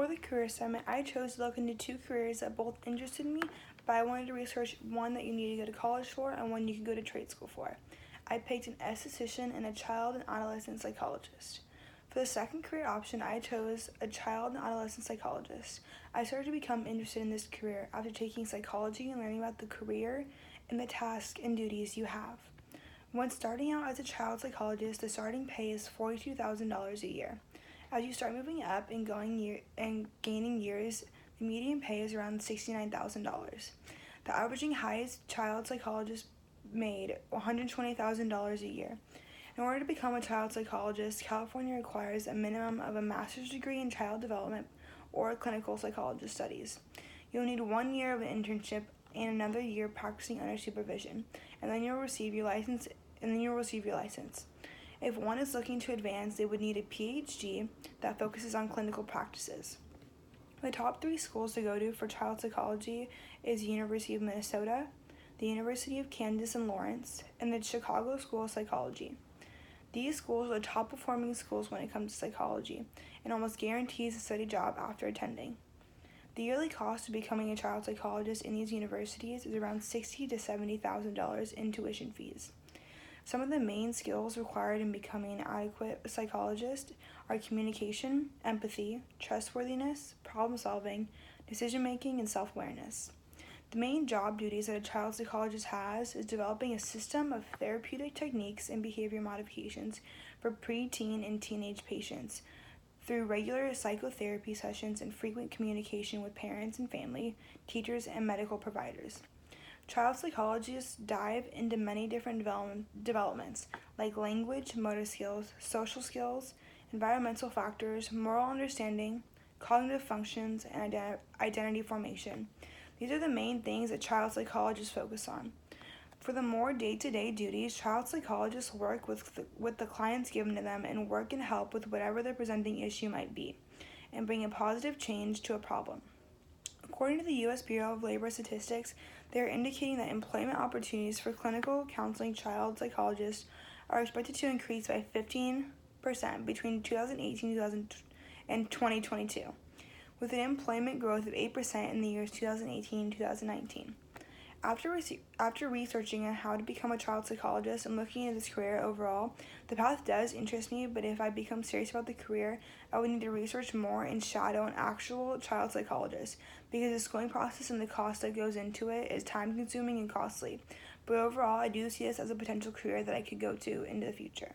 For the career summit, I chose to look into two careers that both interested me, but I wanted to research one that you need to go to college for and one you can go to trade school for. I picked an esthetician and a child and adolescent psychologist. For the second career option, I chose a child and adolescent psychologist. I started to become interested in this career after taking psychology and learning about the career and the tasks and duties you have. When starting out as a child psychologist, the starting pay is $42,000 a year. As you start moving up and gaining years, the median pay is around $69,000. The averaging highest child psychologist made $120,000 a year. In order to become a child psychologist, California requires a minimum of a master's degree in child development or clinical psychologist studies. You'll need 1 year of an internship and another year practicing under supervision, and then you'll receive your license. If one is looking to advance, they would need a PhD that focuses on clinical practices. The top 3 schools to go to for child psychology is the University of Minnesota, the University of Kansas in Lawrence, and the Chicago School of Psychology. These schools are the top performing schools when it comes to psychology, and almost guarantees a steady job after attending. The yearly cost of becoming a child psychologist in these universities is around $60,000 to $70,000 in tuition fees. Some of the main skills required in becoming an adequate psychologist are communication, empathy, trustworthiness, problem solving, decision making, and self-awareness. The main job duties that a child psychologist has is developing a system of therapeutic techniques and behavior modifications for preteen and teenage patients through regular psychotherapy sessions and frequent communication with parents and family, teachers, and medical providers. Child psychologists dive into many different developments like language, motor skills, social skills, environmental factors, moral understanding, cognitive functions, and identity formation. These are the main things that child psychologists focus on. For the more day-to-day duties, child psychologists work with the clients given to them and work and help with whatever their presenting issue might be, and bring a positive change to a problem. According to the U.S. Bureau of Labor Statistics, they are indicating that employment opportunities for clinical counseling child psychologists are expected to increase by 15% between 2018 and 2022, with an employment growth of 8% in the years 2018 and 2019. After researching on how to become a child psychologist and looking at this career overall, the path does interest me, but if I become serious about the career, I would need to research more and shadow an actual child psychologist, because the schooling process and the cost that goes into it is time-consuming and costly. But overall, I do see this as a potential career that I could go to into the future.